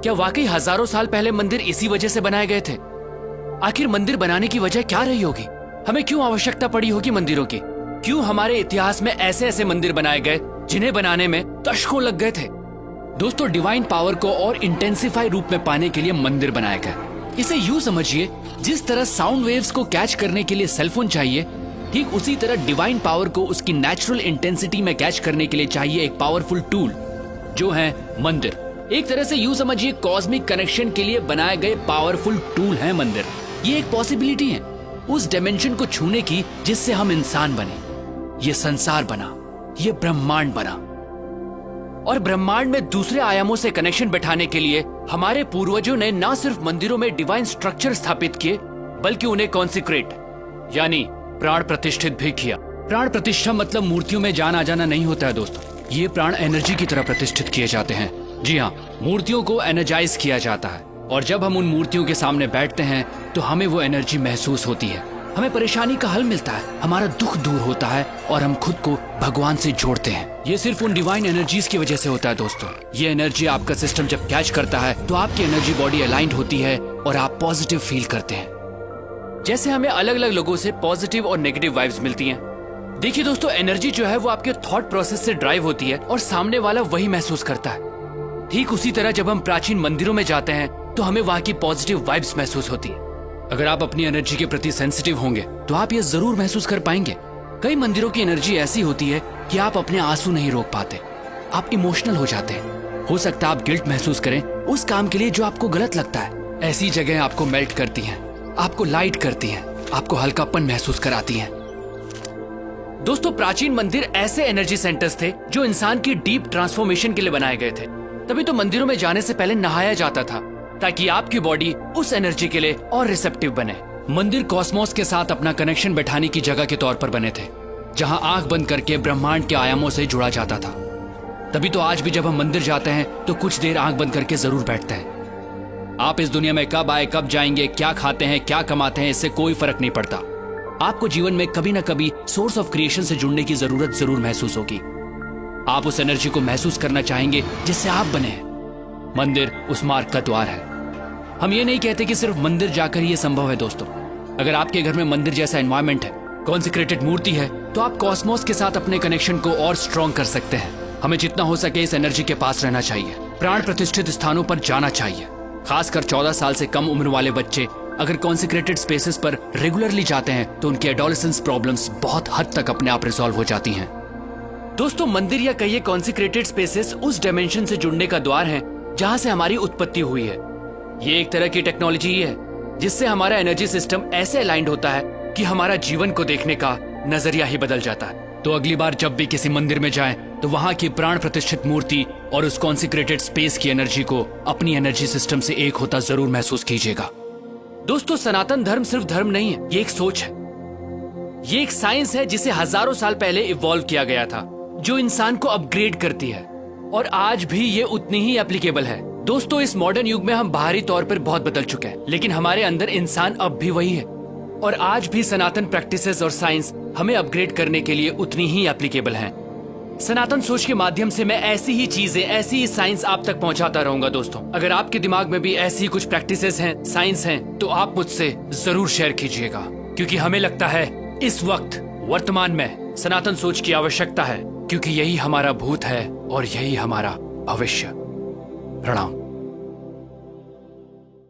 क्या वाकई हजारों साल पहले मंदिर इसी वजह से बनाए गए थे? आखिर मंदिर बनाने की वजह क्या रही होगी? हमें क्यों आवश्यकता पड़ी होगी मंदिरों की? क्यों हमारे इतिहास में ऐसे ऐसे मंदिर बनाए गए जिन्हें बनाने में दशकों लग गए थे? दोस्तों, डिवाइन पावर को और इंटेंसिफाई रूप में पाने के लिए मंदिर बनाए गए। इसे यूं समझिए, जिस तरह साउंड वेव्स को कैच करने के लिए सेलफोन चाहिए, ठीक उसी तरह डिवाइन पावर को उसकी नेचुरल इंटेंसिटी में कैच करने के लिए चाहिए एक पावरफुल टूल, जो है मंदिर। एक तरह से यूं समझिए, कॉस्मिक कनेक्शन के लिए बनाए गए पावरफुल टूल है मंदिर। ये एक पॉसिबिलिटी है उस डायमेंशन को छूने की जिससे हम इंसान बने, ये संसार बना, ये ब्रह्मांड बना। और ब्रह्मांड में दूसरे आयामों से कनेक्शन बैठाने के लिए हमारे पूर्वजों ने न सिर्फ मंदिरों में डिवाइन स्ट्रक्चर स्थापित किए, बल्कि उन्हें कॉन्सिक्रेट यानी प्राण प्रतिष्ठित भी किया। प्राण प्रतिष्ठा मतलब मूर्तियों में जान आ जाना नहीं होता है दोस्तों, ये प्राण एनर्जी की तरह प्रतिष्ठित किए जाते हैं। जी हाँ, मूर्तियों को एनर्जाइज किया जाता है, और जब हम उन मूर्तियों के सामने बैठते हैं तो हमें वो एनर्जी महसूस होती है, हमें परेशानी का हल मिलता है, हमारा दुख दूर होता है और हम खुद को भगवान से जोड़ते हैं। ये सिर्फ उन डिवाइन एनर्जीज की वजह से होता है दोस्तों। ये एनर्जी आपका सिस्टम जब कैच करता है तो आपकी एनर्जी बॉडी अलाइंड होती है और आप पॉजिटिव फील करते हैं। जैसे हमें अलग अलग लोगों से पॉजिटिव और नेगेटिव वाइब्स मिलती हैं। देखिए दोस्तों, एनर्जी जो है वो आपके थॉट प्रोसेस से ड्राइव होती है और सामने वाला वही महसूस करता है। ठीक उसी तरह जब हम प्राचीन मंदिरों में जाते हैं तो हमें वहाँ की पॉजिटिव वाइब्स महसूस होती है। अगर आप अपनी एनर्जी के प्रति सेंसिटिव होंगे तो आप ये जरूर महसूस कर पाएंगे। कई मंदिरों की एनर्जी ऐसी होती है कि आप अपने आंसू नहीं रोक पाते, आप इमोशनल हो जाते हैं। हो सकता है आप गिल्ट महसूस करें उस काम के लिए जो आपको गलत लगता है। ऐसी जगह आपको मेल्ट करती हैं, आपको लाइट करती हैं, आपको हल्कापन महसूस कराती हैं। दोस्तों, प्राचीन मंदिर ऐसे एनर्जी सेंटर्स थे जो इंसान की डीप ट्रांसफॉर्मेशन के लिए बनाए गए थे। तभी तो मंदिरों में जाने से पहले नहाया जाता था, ताकि आपकी बॉडी उस एनर्जी के लिए और रिसेप्टिव बने। मंदिर कॉस्मोस के साथ अपना कनेक्शन बैठाने की जगह के तौर पर बने थे, जहां आंख बंद करके ब्रह्मांड के आयामों से जुड़ा जाता था। तभी तो आज भी जब हम मंदिर जाते हैं तो कुछ देर आंख बंद करके जरूर बैठते हैं। आप इस दुनिया में कब आए, कब जाएंगे, क्या खाते हैं, क्या कमाते हैं, इससे कोई फर्क नहीं पड़ता। आपको जीवन में कभी ना कभी सोर्स ऑफ क्रिएशन से जुड़ने की जरूरत जरूर महसूस होगी। आप उस एनर्जी को महसूस करना चाहेंगे जिससे आप बने हैं। मंदिर उस मार्ग का द्वार है। हम ये नहीं कहते कि सिर्फ मंदिर जाकर ही ये संभव है दोस्तों। अगर आपके घर में मंदिर जैसा एनवायरनमेंट है, कॉन्सिक्रेटेड मूर्ति है, तो आप कॉस्मोस के साथ अपने कनेक्शन को और स्ट्रॉन्ग कर सकते हैं। हमें जितना हो सके इस एनर्जी के पास रहना चाहिए, प्राण प्रतिष्ठित स्थानों पर जाना चाहिए। खासकर 14 साल से कम उम्र वाले बच्चे अगर कॉन्सिक्रेटेड स्पेसेस पर रेगुलरली जाते हैं तो उनकी एडोलेसेंस प्रॉब्लम्स बहुत हद तक अपने आप रिजॉल्व हो जाती हैं। दोस्तों, मंदिर या कहिए कॉन्सिक्रेटेड स्पेसेस उस डायमेंशन से जुड़ने का द्वार है जहां से हमारी उत्पत्ति हुई है। ये एक तरह की टेक्नोलॉजी है जिससे हमारा एनर्जी सिस्टम ऐसे अलाइंड होता है कि हमारा जीवन को देखने का नजरिया ही बदल जाता है। तो अगली बार जब भी किसी मंदिर में जाएं तो वहां की प्राण प्रतिष्ठित मूर्ति और उस कॉन्सिक्रेटेड स्पेस की एनर्जी को अपनी एनर्जी सिस्टम से एक होता जरूर महसूस कीजिएगा। दोस्तों, सनातन धर्म सिर्फ धर्म नहीं है, ये एक सोच है, ये एक साइंस है जिसे हजारों साल पहले इवॉल्व किया गया था, जो इंसान को अपग्रेड करती है और आज भी ये उतनी ही एप्लीकेबल है। दोस्तों, इस मॉडर्न युग में हम बाहरी तौर पर बहुत बदल चुके हैं, लेकिन हमारे अंदर इंसान अब भी वही है और आज भी सनातन प्रैक्टिसेस और साइंस हमें अपग्रेड करने के लिए उतनी ही एप्लीकेबल हैं। सनातन सोच के माध्यम से मैं ऐसी ही चीजें, ऐसी ही साइंस आप तक पहुंचाता रहूंगा। दोस्तों, अगर आपके दिमाग में भी ऐसी कुछ प्रैक्टिसेस हैं, साइंस हैं, तो आप मुझसे जरूर शेयर कीजिएगा, क्योंकि हमें लगता है इस वक्त वर्तमान में सनातन सोच की आवश्यकता है, क्योंकि यही हमारा भूत है और यही हमारा भविष्य। प्रणाम।